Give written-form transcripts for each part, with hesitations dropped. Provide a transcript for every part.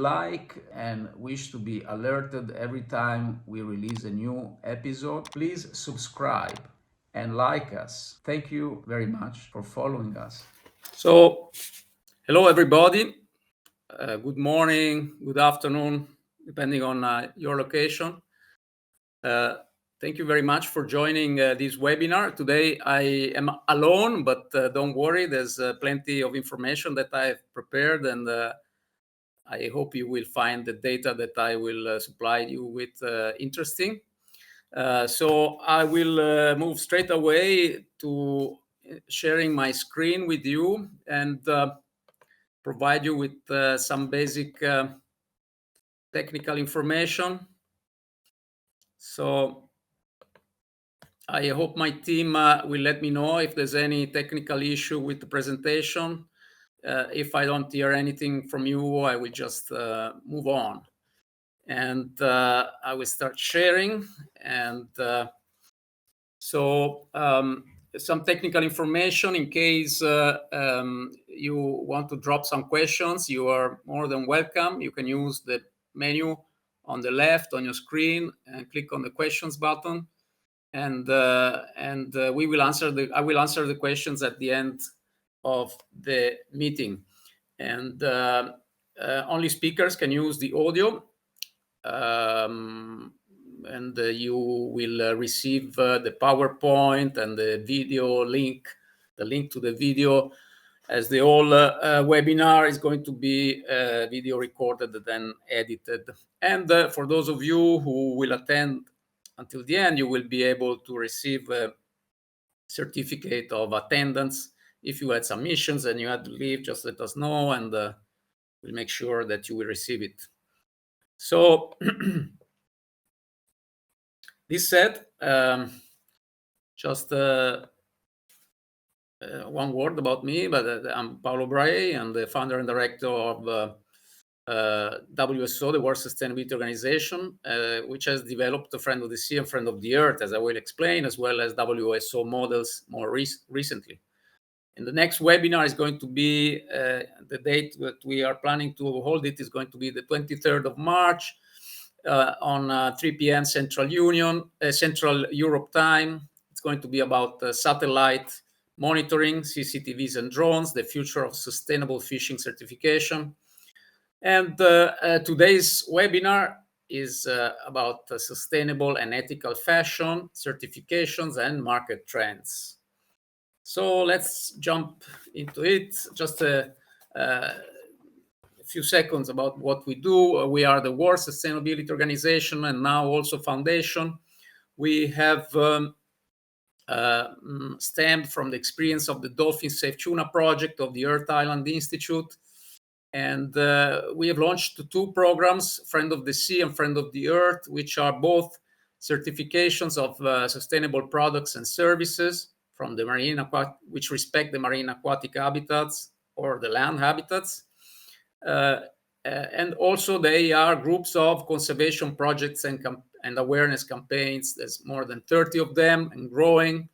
like and wish to be alerted every time we release a new episode, please subscribe and like us. Thank you very much for following us. So, hello everybody. Good morning, good afternoon, depending on your location. Thank you very much for joining this webinar. Today I am alone, but don't worry, there's plenty of information that I've prepared, and I hope you will find the data that I will supply you with interesting. So I will move straight away to sharing my screen with you and provide you with some basic technical information. So I hope my team will let me know if there's any technical issue with the presentation. If I don't hear anything from you, I will just move on. And I will start sharing. And some technical information in case you want to drop some questions, you are more than welcome. You can use the menu on the left on your screen and click on the questions button, and we will answer I will answer the questions at the end of the meeting. And only speakers can use the audio. And you will receive the PowerPoint and the video link, the link to the video, as the whole webinar is going to be video recorded and then edited. And for those of you who will attend until the end, you will be able to receive a certificate of attendance. If you had some missions and you had to leave, just let us know, and we'll make sure that you will receive it. So this said, just one word about me, but I'm Paolo Bray. I'm the founder and director of WSO, the World Sustainability Organization, which has developed a Friend of the Sea and Friend of the Earth, as I will explain, as well as WSO models more recently. And the next webinar is going to be, the date that we are planning to hold it is going to be the 23rd of March on 3 p.m. Central Europe time. It's going to be about satellite monitoring, CCTVs and drones, the future of sustainable fishing certification. And today's webinar is about sustainable and ethical fashion, certifications, and market trends. So let's jump into it. Just a few seconds about what we do. We are the World Sustainability Organization and now also Foundation. We have stemmed from the experience of the Dolphin Safe Tuna project of the Earth Island Institute. And we have launched two programs, Friend of the Sea and Friend of the Earth, which are both certifications of sustainable products and services from the marine which respect the marine aquatic habitats or the land habitats. And also they are groups of conservation projects and awareness campaigns. There's more than 30 of them and growing.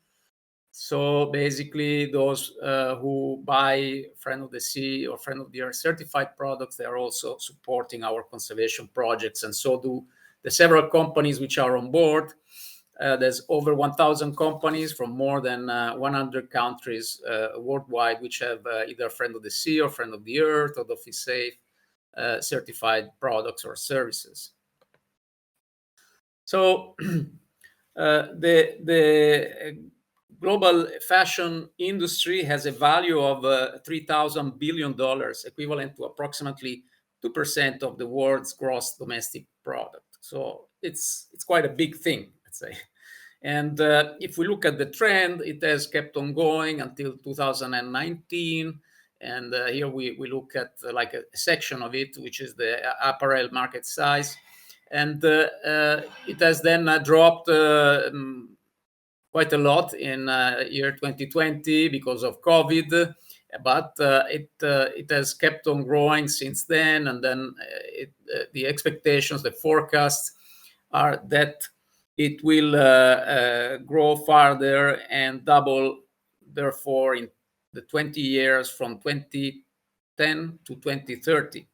So basically those who buy Friend of the Sea or Friend of the Earth certified products, they are also supporting our conservation projects, and so do the several companies which are on board. There's over 1,000 companies from more than 100 countries worldwide, which have either Friend of the Sea or Friend of the Earth or Dolphin Safe certified products or services. So the global fashion industry has a value of $3,000 billion, equivalent to approximately 2% of the world's gross domestic product. So it's quite a big thing, let's say. And if we look at the trend, it has kept on going until 2019. And here we look at like a section of it, which is the apparel market size. And it has then dropped quite a lot in year 2020 because of COVID, but it has kept on growing since then. And then the expectations, the forecasts are that it will grow farther and double, therefore, in the 20 years from 2010 to 2030.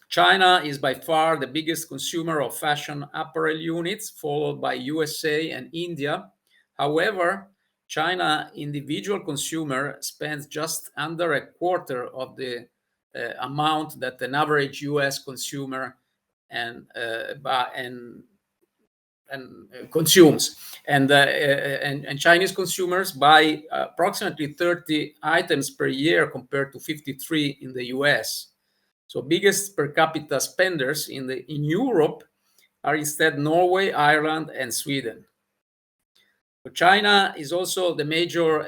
China is by far the biggest consumer of fashion apparel units, followed by USA and India. However, China individual consumer spends just under a quarter of the amount that an average US consumer and consumes. And Chinese consumers buy approximately 30 items per year compared to 53 in the US. So biggest per capita spenders in Europe are instead Norway, Ireland, and Sweden. So China is also the major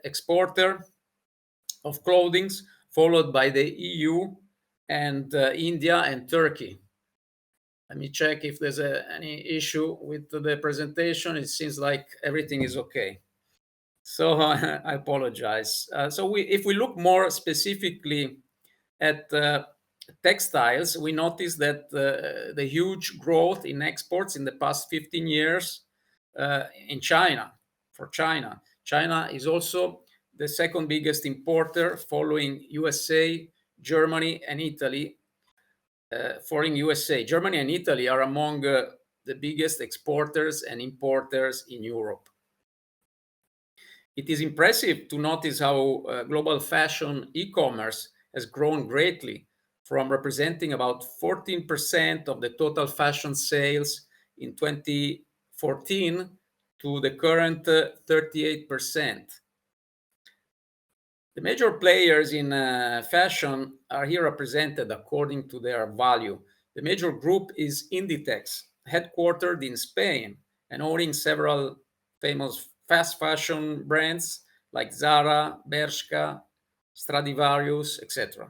exporter of clothing, followed by the EU and India and Turkey. Let me check if there's any issue with the presentation. It seems like everything is okay. So I apologize. If we look more specifically at textiles, we notice that the huge growth in exports in the past 15 years in China, for China. China is also the second biggest importer following USA, Germany, and Italy. Following USA, Germany and Italy are among the biggest exporters and importers in Europe. It is impressive to notice how global fashion e-commerce has grown greatly, from representing about 14% of the total fashion sales in 2014 to the current 38%. The major players in fashion are here represented according to their value. The major group is Inditex, headquartered in Spain and owning several famous fast fashion brands like Zara, Bershka, Stradivarius, etc.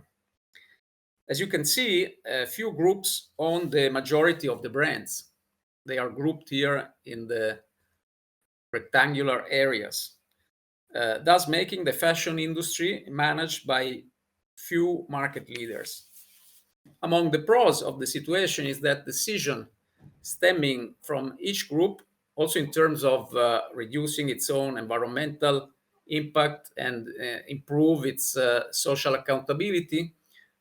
As you can see, a few groups own the majority of the brands. They are grouped here in the rectangular areas, thus making the fashion industry managed by few market leaders. Among the pros of the situation is that decision stemming from each group, also in terms of reducing its own environmental impact and improve its social accountability,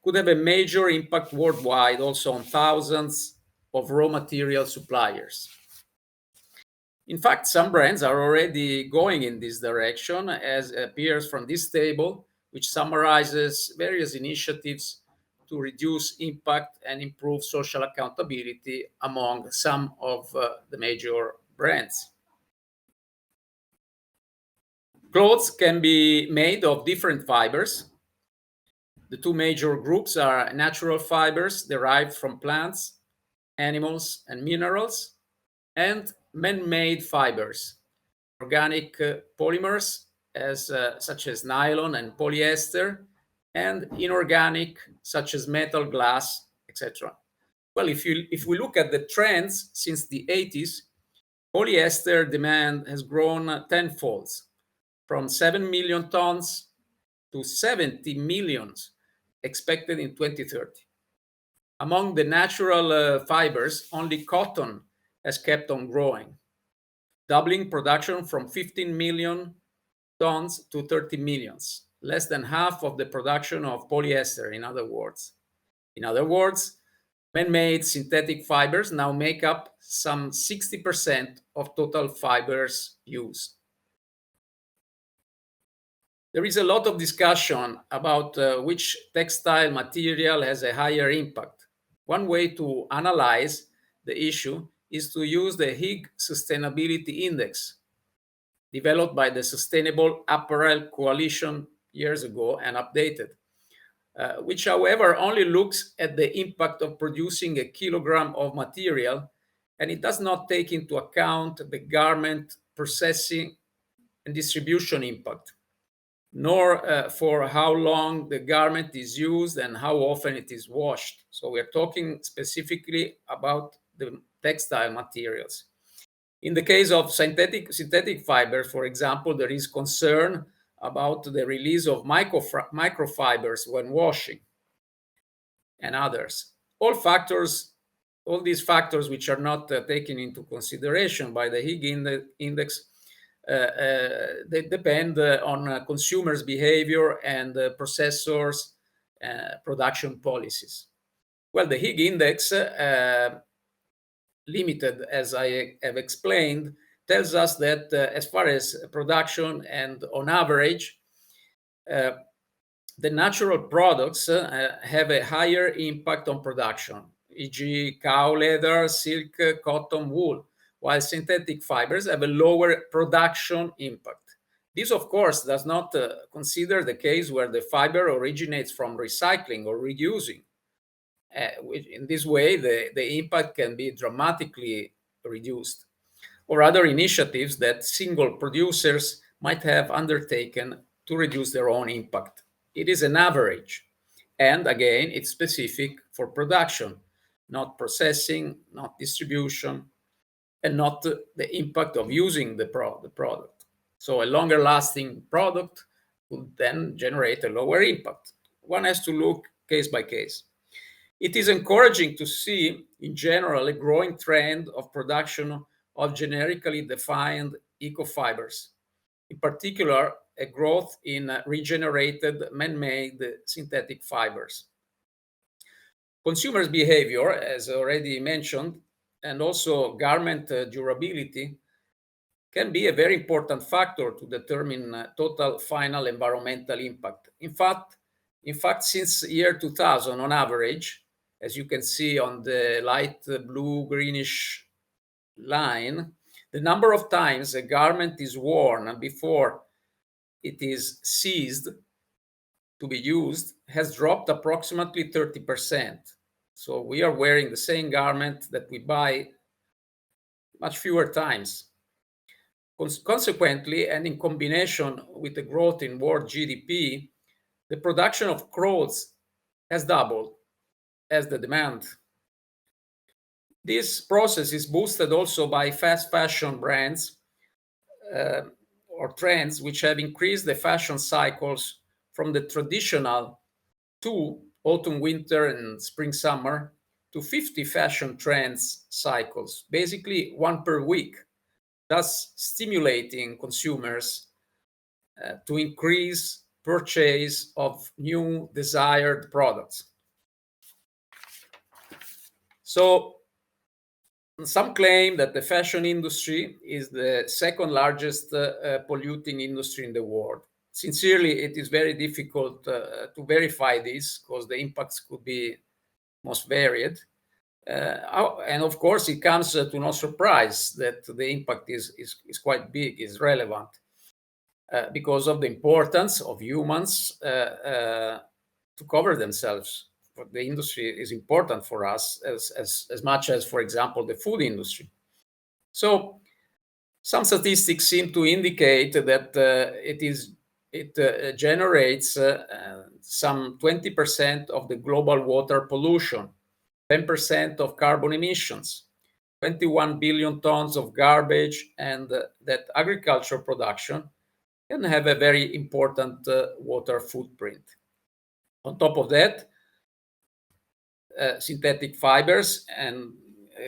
could have a major impact worldwide, also on thousands of raw material suppliers. In fact, some brands are already going in this direction, as appears from this table, which summarizes various initiatives to reduce impact and improve social accountability among some of the major brands. Clothes can be made of different fibers. The two major groups are natural fibers derived from plants, animals, and minerals, and man-made fibers, organic polymers such as nylon and polyester, and inorganic such as metal, glass, etc. Well, if we look at the trends since the 80s, polyester demand has grown tenfold, from 7 million tons to 70 millions expected in 2030. Among the natural fibers, only cotton has kept on growing, doubling production from 15 million tons to 30 millions, less than half of the production of polyester, in other words. In other words, man-made synthetic fibers now make up some 60% of total fibers used. There is a lot of discussion about which textile material has a higher impact. One way to analyze the issue is to use the Higg Sustainability Index, developed by the Sustainable Apparel Coalition years ago and updated, which, however, only looks at the impact of producing a kilogram of material, and it does not take into account the garment processing and distribution impact, nor for how long the garment is used and how often it is washed. So we're talking specifically about the textile materials. In the case of synthetic fiber, for example, there is concern about the release of microfibers when washing and others. All these factors which are not taken into consideration by the Higg Index, they depend on consumers' behavior and processors production policies. Well, the Higg index, limited as I have explained, tells us that as far as production and on average, the natural products have a higher impact on production, e.g. cow leather, silk, cotton, wool, while synthetic fibers have a lower production impact. This, of course, does not consider the case where the fiber originates from recycling or reusing. In this way, the impact can be dramatically reduced, or other initiatives that single producers might have undertaken to reduce their own impact. It is an average, and again, it's specific for production, not processing, not distribution, and not the impact of using the product. So a longer lasting product would then generate a lower impact. One has to look case by case. It is encouraging to see, in general, a growing trend of production of generically defined eco-fibers, in particular, a growth in regenerated man-made synthetic fibers. Consumers' behavior, as already mentioned, and also garment durability can be a very important factor to determine total final environmental impact. In fact, since year 2000, on average, as you can see on the light blue greenish line, the number of times a garment is worn before it is ceased to be used has dropped approximately 30%. So we are wearing the same garment that we buy much fewer times. Consequently, and in combination with the growth in world GDP, the production of clothes has doubled as the demand. This process is boosted also by fast fashion brands or trends which have increased the fashion cycles from the traditional 2 autumn, winter, and spring, summer to 50 fashion trends cycles, basically one per week, thus stimulating consumers to increase purchase of new desired products. So some claim that the fashion industry is the second largest polluting industry in the world. Sincerely, it is very difficult to verify this because the impacts could be most varied. And of course, it comes to no surprise that the impact is quite big, is relevant, because of the importance of humans to cover themselves. The industry is important for us as much as, for example, the food industry. So some statistics seem to indicate that it generates some 20% of the global water pollution, 10% of carbon emissions, 21 billion tons of garbage, and that agriculture production can have a very important water footprint. On top of that, synthetic fibers and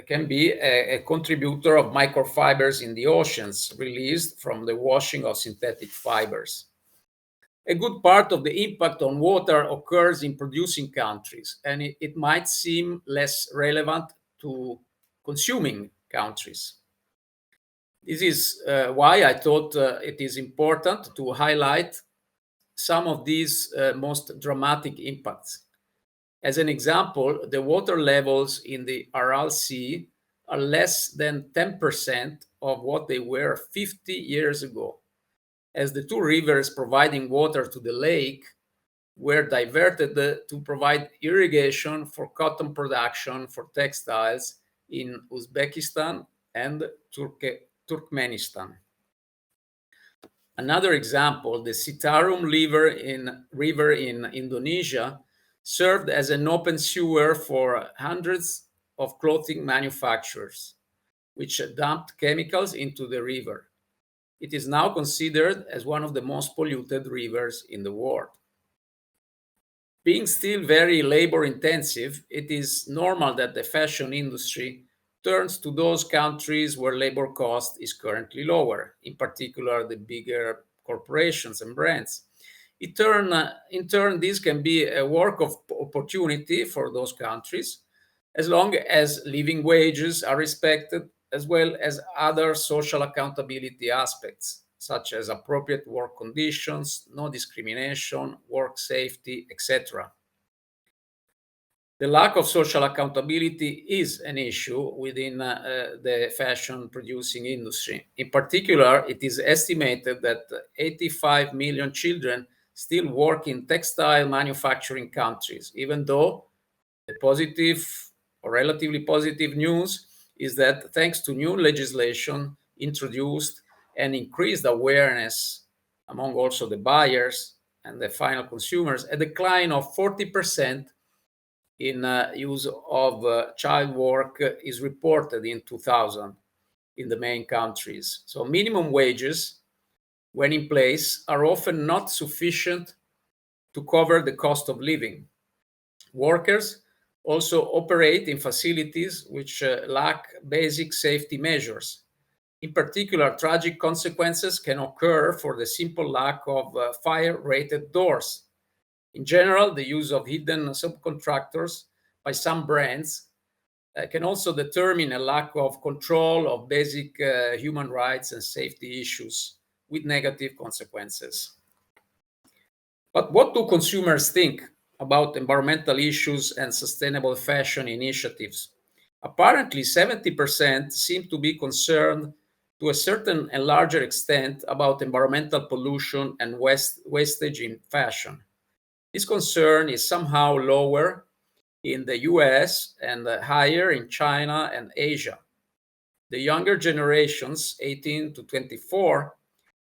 can be a contributor of microfibers in the oceans released from the washing of synthetic fibers. A good part of the impact on water occurs in producing countries, and it might seem less relevant to consuming countries. This is why I thought it is important to highlight some of these most dramatic impacts. As an example, the water levels in the Aral Sea are less than 10% of what they were 50 years ago, as the 2 rivers providing water to the lake were diverted to provide irrigation for cotton production for textiles in Uzbekistan and Turkmenistan. Another example, the Citarum river in Indonesia served as an open sewer for hundreds of clothing manufacturers, which dumped chemicals into the river. It is now considered as one of the most polluted rivers in the world. Being still very labor intensive, it is normal that the fashion industry turns to those countries where labor cost is currently lower, in particular the bigger corporations and brands. In turn, this can be a work of opportunity for those countries, as long as living wages are respected, as well as other social accountability aspects, such as appropriate work conditions, no discrimination, work safety, etc. The lack of social accountability is an issue within the fashion producing industry. In particular, it is estimated that 85 million children still work in textile manufacturing countries, even though the positive or relatively positive news is that thanks to new legislation introduced and increased awareness among also the buyers and the final consumers, a decline of 40% in use of child work is reported in 2000 in the main countries. So minimum wages, when in place, are often not sufficient to cover the cost of living. Workers also operate in facilities which lack basic safety measures. In particular, tragic consequences can occur for the simple lack of fire-rated doors. In general, the use of hidden subcontractors by some brands can also determine a lack of control of basic human rights and safety issues with negative consequences. But what do consumers think about environmental issues and sustainable fashion initiatives? Apparently, 70% seem to be concerned to a certain and larger extent about environmental pollution and wastage in fashion. This concern is somehow lower in the US and higher in China and Asia. The younger generations, 18 to 24,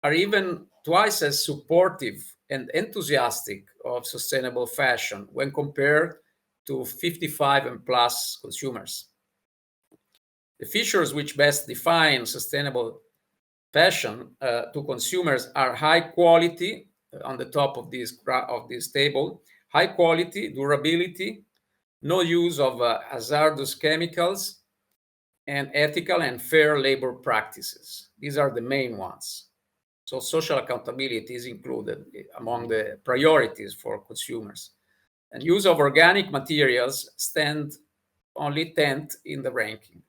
are even twice as supportive and enthusiastic of sustainable fashion when compared to 55 and plus consumers. The features which best define sustainable fashion to consumers are high quality, on the top of this table, high quality, durability, no use of hazardous chemicals, and ethical and fair labor practices. These are the main ones. So social accountability is included among the priorities for consumers. And use of organic materials stand only 10th in the ranking.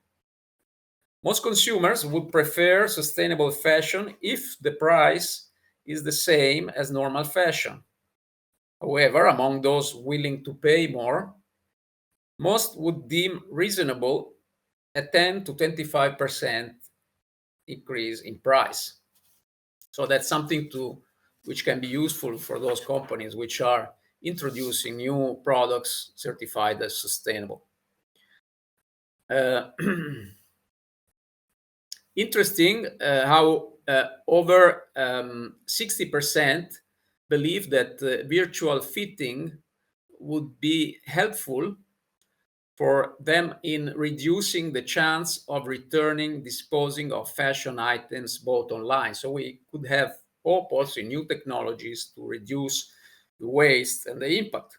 Most consumers would prefer sustainable fashion if the price is the same as normal fashion. However, among those willing to pay more, most would deem reasonable a 10 to 25% increase in price. So that's something which can be useful for those companies which are introducing new products certified as sustainable. Interesting how over 60% believe that virtual fitting would be helpful for them in reducing the chance of returning, disposing of fashion items bought online. So we could have hope also in new technologies to reduce the waste and the impact.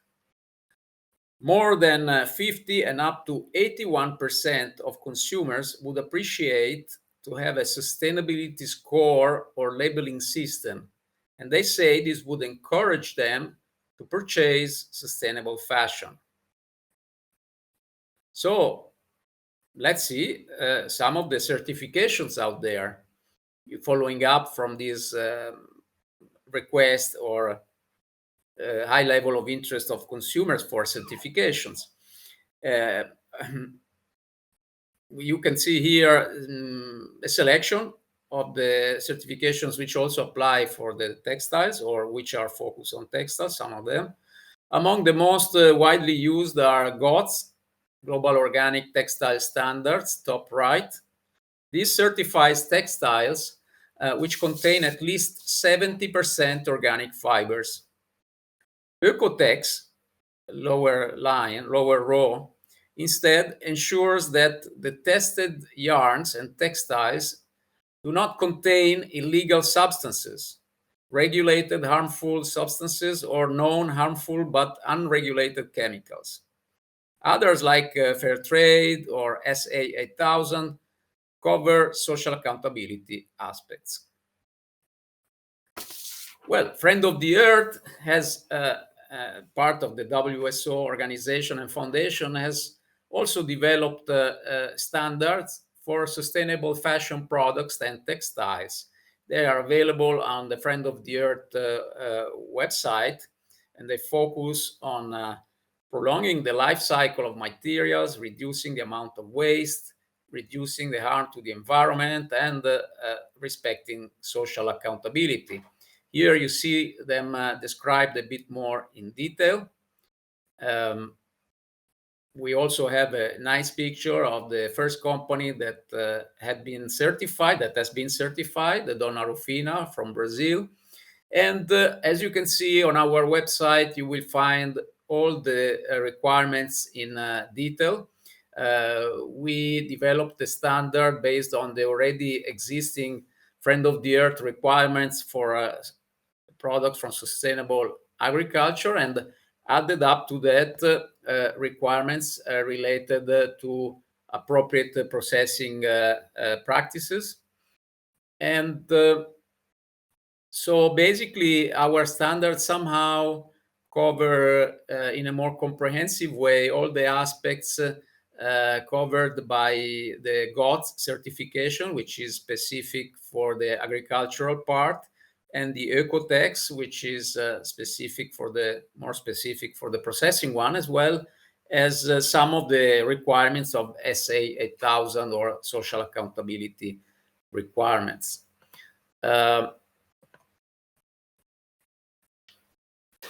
More than 50 and up to 81% of consumers would appreciate to have a sustainability score or labeling system. And they say this would encourage them to purchase sustainable fashion. So let's see some of the certifications out there following up from this request or high level of interest of consumers for certifications. You can see here a selection of the certifications which also apply for the textiles or which are focused on textiles, some of them. Among the most widely used are GOTS, Global Organic Textile Standards, top right. This certifies textiles which contain at least 70% organic fibers. Oecotex, lower row, instead ensures that the tested yarns and textiles do not contain illegal substances, regulated harmful substances, or known harmful but unregulated chemicals. Others like Fair Trade or SA 8000 cover social accountability aspects. Well, Friend of the Earth has part of the WSO organization and foundation has also developed standards for sustainable fashion products and textiles. They are available on the Friend of the Earth website, and they focus on prolonging the life cycle of materials, reducing the amount of waste, reducing the harm to the environment, and respecting social accountability. Here you see them described a bit more in detail. We also have a nice picture of the first company that has been certified, the Dona Rufina from Brazil. And as you can see on our website, you will find all the requirements in detail. We developed the standard based on the already existing Friend of the Earth requirements for products from sustainable agriculture, and added up to that requirements related to appropriate processing practices. And so basically, our standards somehow cover in a more comprehensive way all the aspects covered by the GOTS certification, which is specific for the agricultural part, and the Ecotex, which is more specific for the processing one, as well as some of the requirements of SA 8000 or social accountability requirements.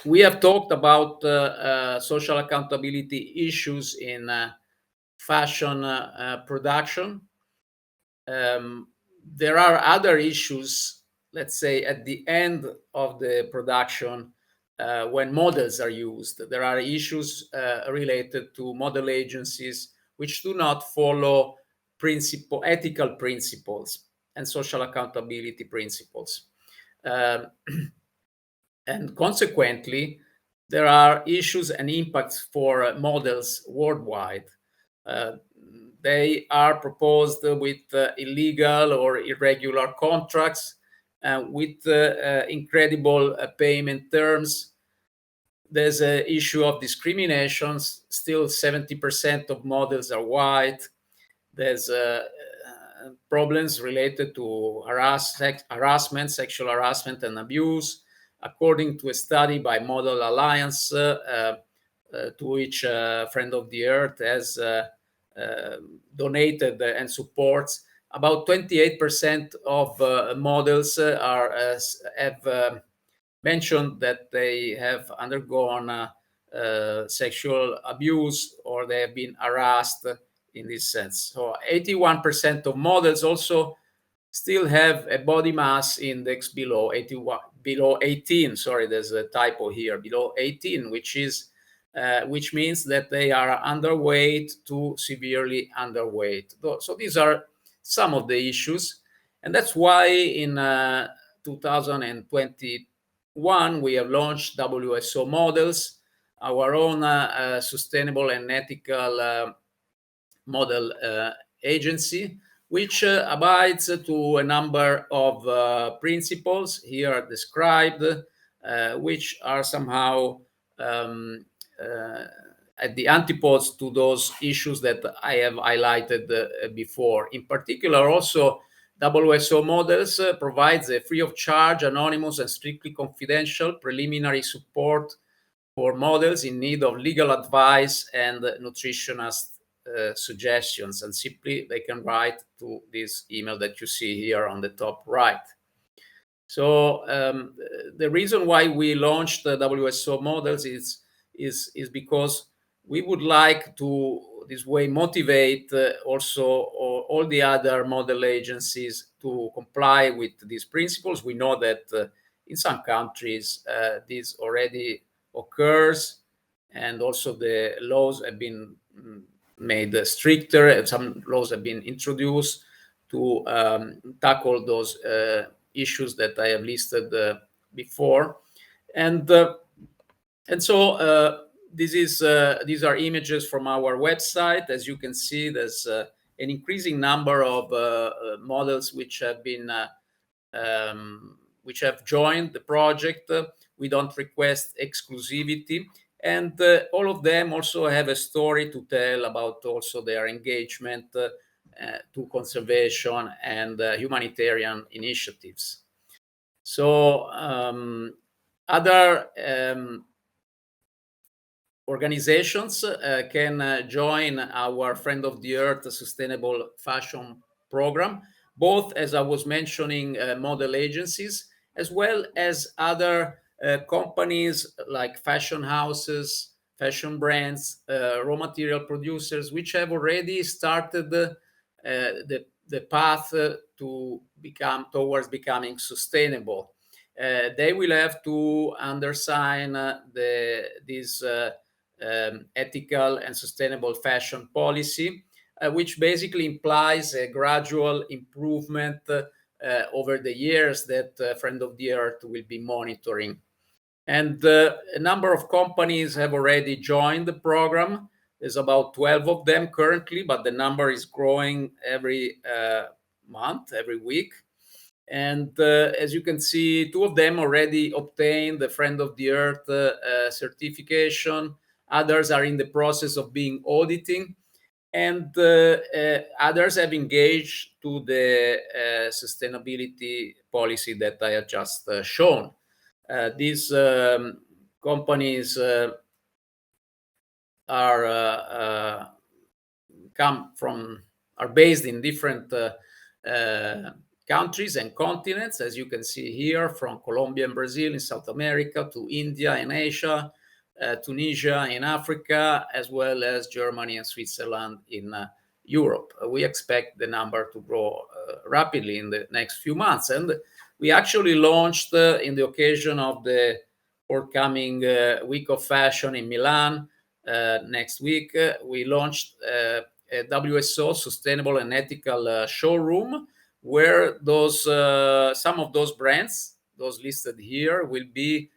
We have talked about social accountability issues in fashion production. There are other issues, let's say, at the end of the production when models are used. There are issues related to model agencies which do not follow ethical principles and social accountability principles. And consequently, there are issues and impacts for models worldwide. They are proposed with illegal or irregular contracts, with incredible payment terms. There's an issue of discrimination. Still 70% of models are white. There's problems related to harassment, sexual harassment, and abuse. According to a study by Model Alliance, to which Friend of the Earth has donated and supports, about 28% of models have mentioned that they have undergone sexual abuse or they have been harassed in this sense. So 81% of models also still have a body mass index below 18. Sorry, there's a typo here. Below 18, which means that they are underweight to severely underweight. So these are some of the issues, and that's why in 2021 we have launched WSO Models, our own sustainable and ethical model agency, which abides to a number of principles here described, which are somehow at the antipodes to those issues that I have highlighted before. In particular, also, WSO Models provides a free of charge, anonymous, and strictly confidential preliminary support for models in need of legal advice and nutritionist suggestions, and simply they can write to this email that you see here on the top right. So the reason why we launched the WSO Models is because we would like to this way motivate also all the other model agencies to comply with these principles. We know that in some countries this already occurs, and also the laws have been made stricter. Some laws have been introduced to tackle those issues that I have listed before, and so these are images from our website. As you can see, there's an increasing number of models which have been which have joined the project. We don't request exclusivity. And all of them also have a story to tell about also their engagement to conservation and humanitarian initiatives. So other organizations can join our Friend of the Earth Sustainable Fashion Program, both, as I was mentioning, model agencies, as well as other companies like fashion houses, fashion brands, raw material producers, which have already started the path towards becoming sustainable. They will have to undersign this ethical and sustainable fashion policy, which basically implies a gradual improvement over the years that Friend of the Earth will be monitoring. And a number of companies have already joined the program. There's about 12 of them currently, but the number is growing every month, every week. And as you can see, 2 of them already obtained the Friend of the Earth certification. Others are in the process of being auditing, and others have engaged to the sustainability policy that I have just shown. These companies are based in different countries and continents, as you can see here, from Colombia and Brazil in South America to India in Asia, Tunisia in Africa, as well as Germany and Switzerland in Europe. We expect the number to grow rapidly in the next few months. And we actually launched, in the occasion of the forthcoming Week of Fashion in Milan next week, we launched a WSO Sustainable and Ethical Showroom, where some of those brands, those listed here, will be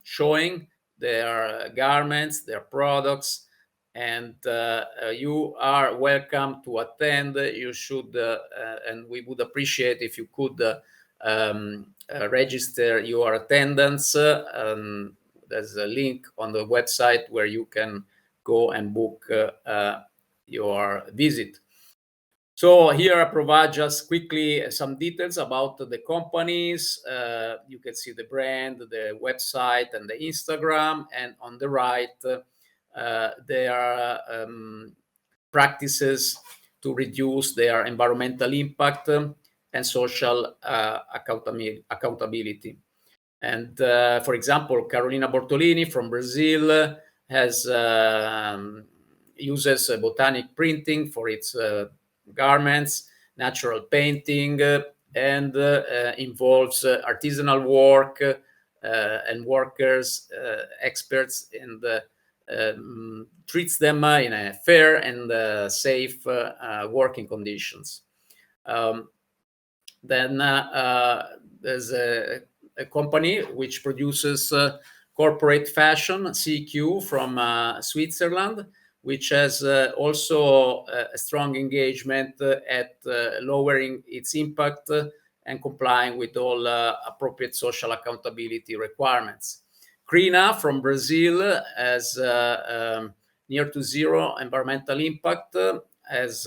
showing their garments, their products, and you are welcome to attend. You should, and we would appreciate if you could register your attendance. There's a link on the website where you can go and book your visit. So here I provide just quickly some details about the companies. You can see the brand, the website, and the Instagram. And on the right, there are practices to reduce their environmental impact and social accountability. And for example, Carolina Bortolini from Brazil uses botanic printing for its garments, natural painting, and involves artisanal work and workers, experts, and treats them in a fair and safe working conditions. Then there's a company which produces corporate fashion, CQ, from Switzerland, which has also a strong engagement at lowering its impact and complying with all appropriate social accountability requirements. Crina from Brazil has near to zero environmental impact, as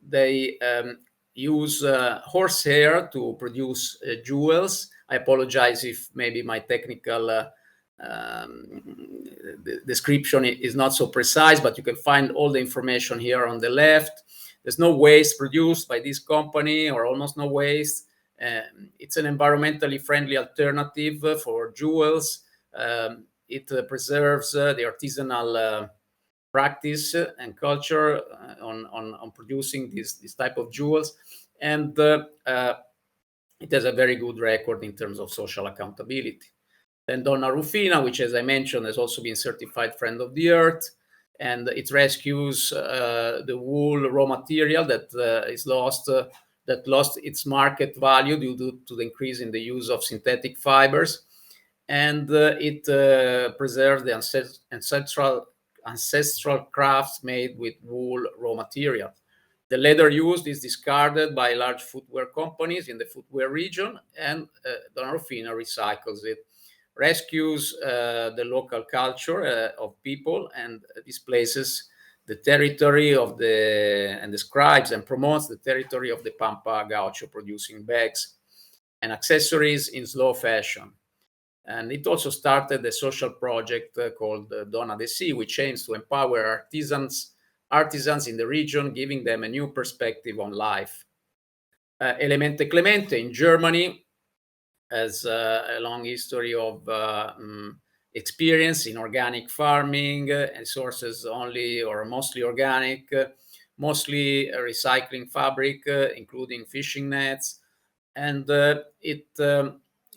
they use horsehair to produce jewels. I apologize if maybe my technical description is not so precise, but you can find all the information here on the left. There's no waste produced by this company, or almost no waste. It's an environmentally friendly alternative for jewels. It preserves the artisanal practice and culture on producing this type of jewels, and it has a very good record in terms of social accountability. Then Donna Rufina, which, as I mentioned, has also been certified Friend of the Earth, and it rescues the wool raw material that lost its market value due to the increase in the use of synthetic fibers, and it preserves the ancestral crafts made with wool raw material. The leather used is discarded by large footwear companies in the footwear region, and Donarofina recycles it, rescues the local culture of people, and displaces the territory of and describes and promotes the territory of the Pampa Gaucho, producing bags and accessories in slow fashion. And it also started a social project called Donna de Sea, which aims to empower artisans in the region, giving them a new perspective on life. Elemente Clemente in Germany has a long history of experience in organic farming and sources only or mostly organic, mostly recycling fabric, including fishing nets. And it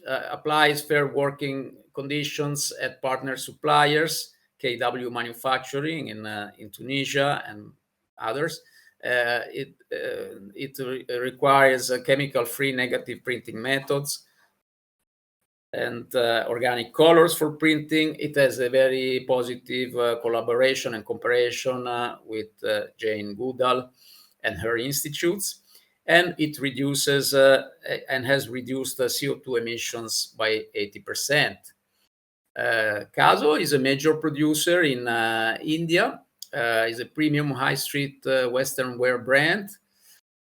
applies fair working conditions at partner suppliers, KW Manufacturing in Tunisia and others. It requires chemical-free negative printing methods and organic colors for printing. It has a very positive collaboration and cooperation with Jane Goodall and her institutes, and it reduces and has reduced CO2 emissions by 80%. Caso is a major producer in India, is a premium high street Western wear brand,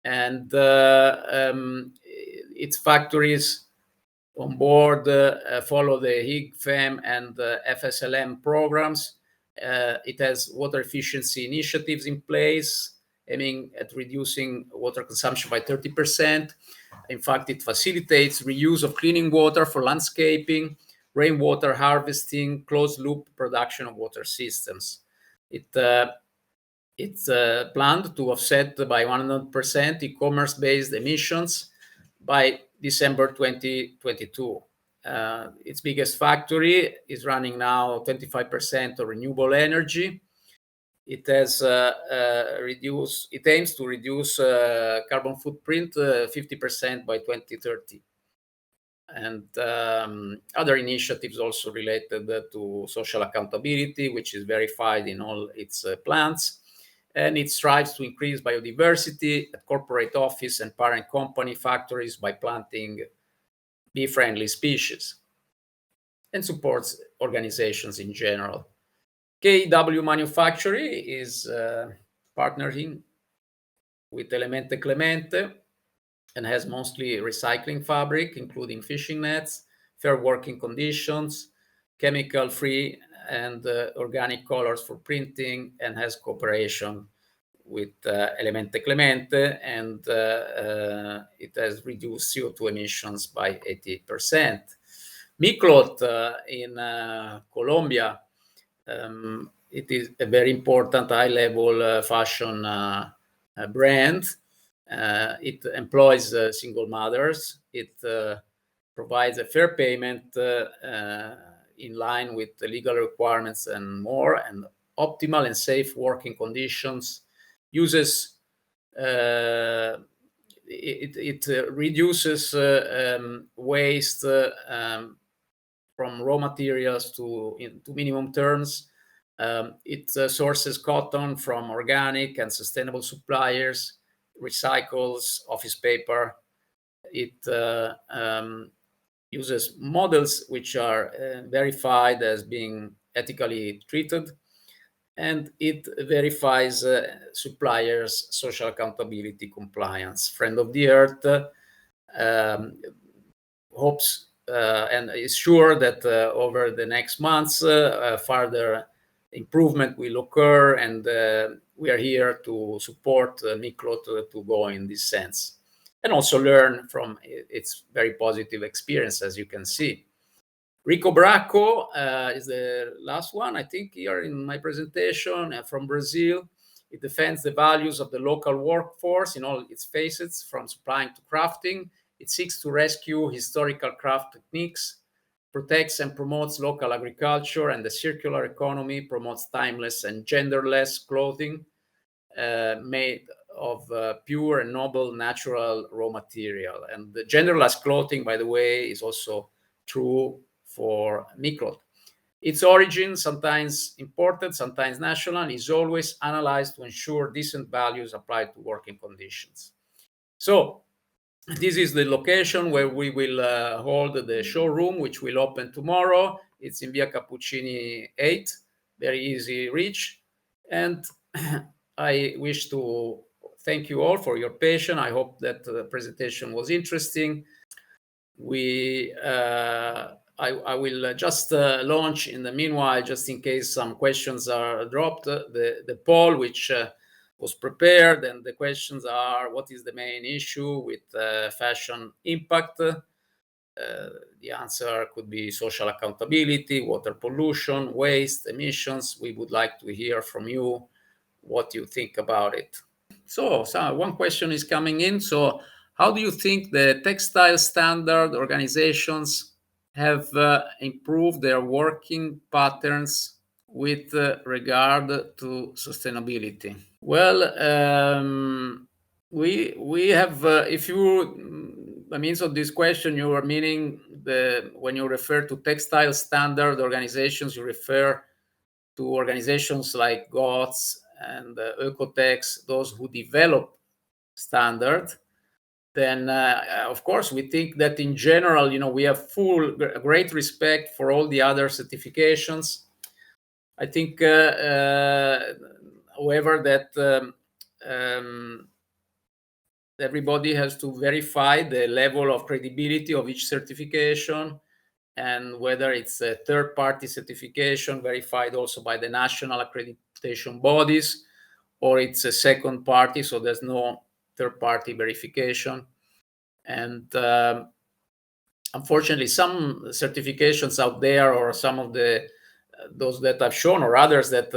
and its factories on board follow the HIG-FEM and FSLM programs. It has water efficiency initiatives in place, aiming at reducing water consumption by 30%. In fact, it facilitates reuse of cleaning water for landscaping, rainwater harvesting, closed-loop production of water systems. It's planned to offset by 100% e-commerce-based emissions by December 2022. Its biggest factory is running now 25% of renewable energy. It has it aims to reduce carbon footprint 50% by 2030. And other initiatives also related to social accountability, which is verified in all its plants. And it strives to increase biodiversity at corporate office and parent company factories by planting bee-friendly species, and supports organizations in general. KW Manufacturing is partnering with Elemente Clemente and has mostly recycling fabric, including fishing nets, fair working conditions, chemical-free and organic colors for printing, and has cooperation with Elemente Clemente, and it has reduced CO2 emissions by 80%. Miclot in Colombia, it is a very important high-level fashion brand. It employs single mothers. It provides a fair payment in line with the legal requirements and more, and optimal and safe working conditions. Uses it reduces waste from raw materials to minimum terms. It sources cotton from organic and sustainable suppliers, recycles office paper. It uses models which are verified as being ethically treated, and it verifies suppliers' social accountability compliance. Friend of the Earth hopes and is sure that over the next months, further improvement will occur, and we are here to support Miclot to go in this sense, and also learn from its very positive experience, as you can see. Rico Bracco is the last one, I think, here in my presentation, from Brazil. It defends the values of the local workforce in all its facets, from supplying to crafting. It seeks to rescue historical craft techniques, protects and promotes local agriculture, and the circular economy, promotes timeless and genderless clothing made of pure and noble natural raw material. And the genderless clothing, by the way, is also true for Miclot. Its origin, sometimes imported, sometimes national, is always analyzed to ensure decent values applied to working conditions. So this is the location where we will hold the showroom, which will open tomorrow. It's in Via Cappuccini 8, very easy reach. And I wish to thank you all for your patience. I hope that the presentation was interesting. I will just launch in the meanwhile, just in case some questions are dropped, the poll, which was prepared, and the questions are: what is the main issue with fashion impact? The answer could be social accountability, water pollution, waste, emissions. We would like to hear from you what you think about it. So one question is coming in. So how do you think the textile standard organizations have improved their working patterns with regard to sustainability? Well, we have, if you, by means of this question, you are meaning when you refer to textile standard organizations, you refer to organizations like GOTS and Oecotex, those who develop standard. Then of course we think that in general, we have great respect for all the other certifications. I think however that everybody has to verify the level of credibility of each certification, and whether it's a third-party certification verified also by the national accreditation bodies, or it's a second party, so there's no third-party verification. And unfortunately, some certifications out there, or some of those that I've shown, or others that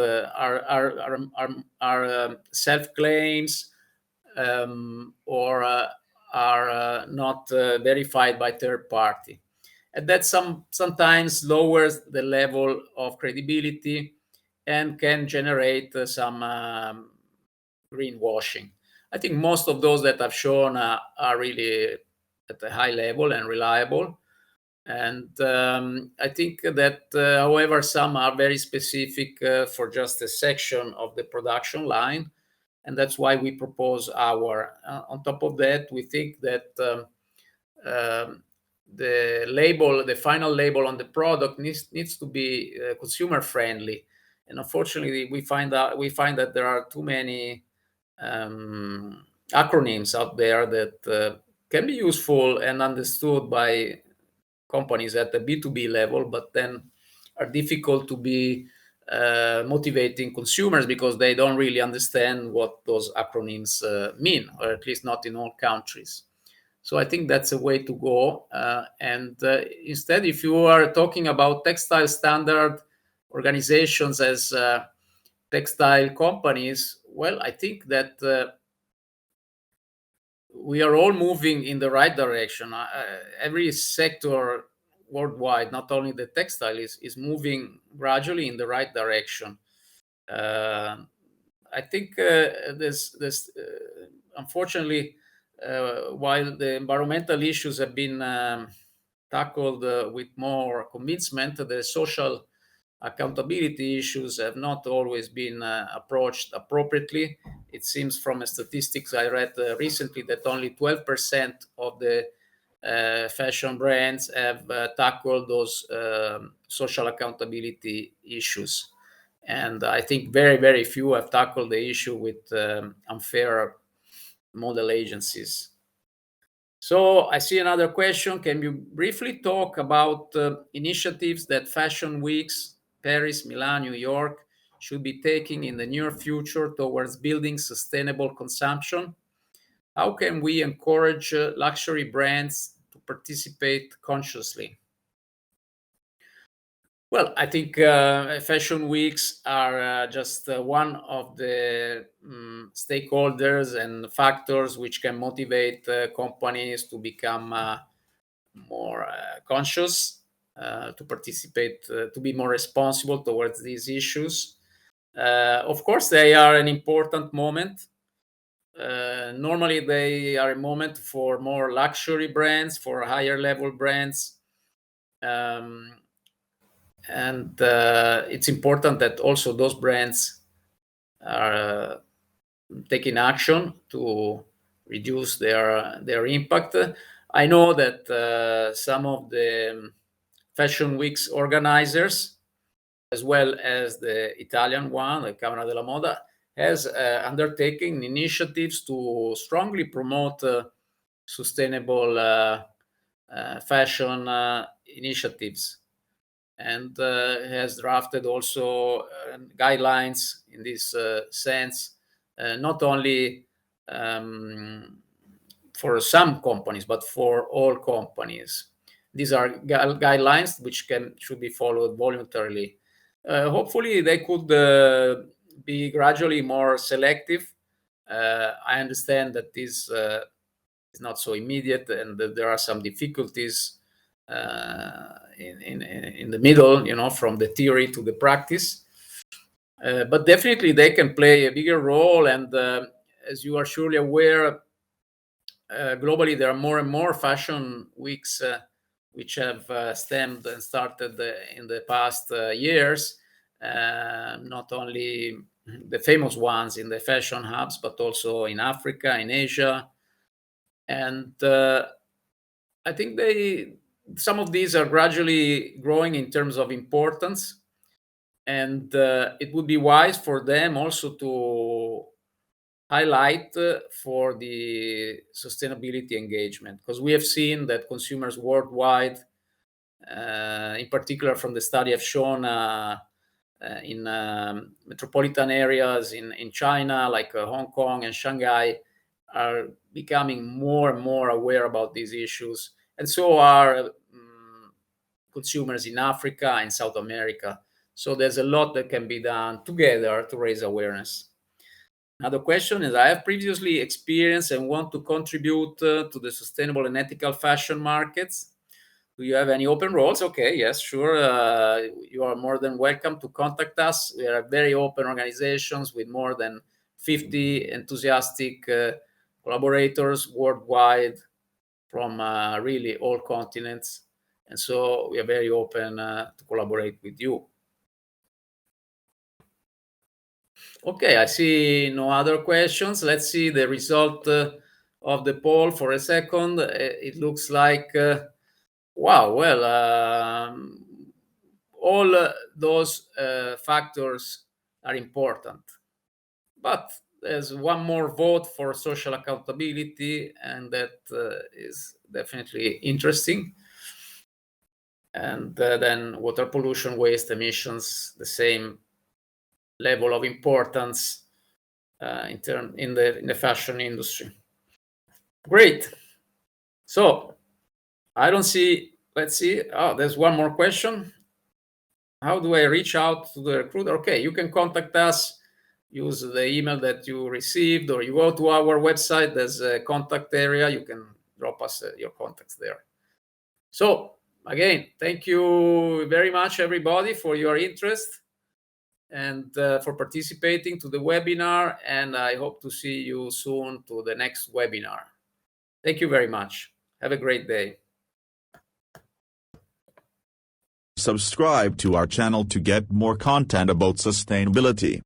are self-claims, or are not verified by third party. And that sometimes lowers the level of credibility and can generate some greenwashing. I think most of those that I've shown are really at a high level and reliable. And I think that, however, some are very specific for just a section of the production line. And that's why we propose our. On top of that, we think that the final label on the product needs to be consumer friendly. And unfortunately, we find that there are too many acronyms out there that can be useful and understood by companies at the B2B level, but then are difficult to be motivating consumers, because they don't really understand what those acronyms mean, or at least not in all countries. So I think that's a way to go. And instead, if you are talking about textile standard organizations as textile companies, well, I think that we are all moving in the right direction. Every sector worldwide, not only the textile, is moving gradually in the right direction. I think this unfortunately, while the environmental issues have been tackled with more convincement, the social accountability issues have not always been approached appropriately. It seems from statistics I read recently that only 12% of the fashion brands have tackled those social accountability issues. And I think very, very few have tackled the issue with unfair model agencies. So I see another question. Can you briefly talk about initiatives that fashion weeks, Paris, Milan, New York, should be taking in the near future towards building sustainable consumption? How can we encourage luxury brands to participate consciously? Well, I think fashion weeks are just one of the stakeholders and factors which can motivate companies to become more conscious, to participate, to be more responsible towards these issues. Of course, they are an important moment. Normally, they are a moment for more luxury brands, for higher level brands. Um, And it's important that also those brands are taking action to reduce their impact. I know that some of the Fashion Weeks organizers, as well as the Italian one, the Camera della Moda, has undertaken initiatives to strongly promote sustainable fashion initiatives, and has drafted also guidelines in this sense, not only for some companies, but for all companies. These are guidelines which should be followed voluntarily. Hopefully, they could be gradually more selective. I understand that this is not so immediate, and that there are some difficulties in the middle, from the theory to the practice. But definitely, they can play a bigger role. And as you are surely aware, globally, there are more and more fashion weeks which have stemmed and started in the past years. Not only the famous ones in the fashion hubs, but also in Africa, in Asia. And I think some of these are gradually growing in terms of importance. And it would be wise for them also to highlight for the sustainability engagement, because we have seen that consumers worldwide, in particular from the study, have shown in metropolitan areas in China, like Hong Kong and Shanghai, are becoming more and more aware about these issues. And so are consumers in Africa and South America. So there's a lot that can be done together to raise awareness. Now, the question is, I have previously experienced and want to contribute to the sustainable and ethical fashion markets. Do you have any open roles? Okay, yes, sure. You are more than welcome to contact us. We are very open organizations with more than 50 enthusiastic collaborators worldwide from really all continents. And so we are very open to collaborate with you. Okay, I see no other questions. Let's see the result of the poll for a second. It looks like, wow, well, all those factors are important. But there's one more vote for social accountability, and that is definitely interesting. And then water pollution, waste, emissions, the same level of importance in the fashion industry. Great. So I don't see. Let's see. Oh, there's one more question. How do I reach out to the recruiter? Okay, you can contact us. Use the email that you received, or you go to our website. There's a contact area. You can drop us your contacts there. So again, thank you very much, everybody, for your interest and for participating to the webinar. And I hope to see you soon to the next webinar. Thank you very much. Have a great day. Subscribe to our channel to get more content about sustainability.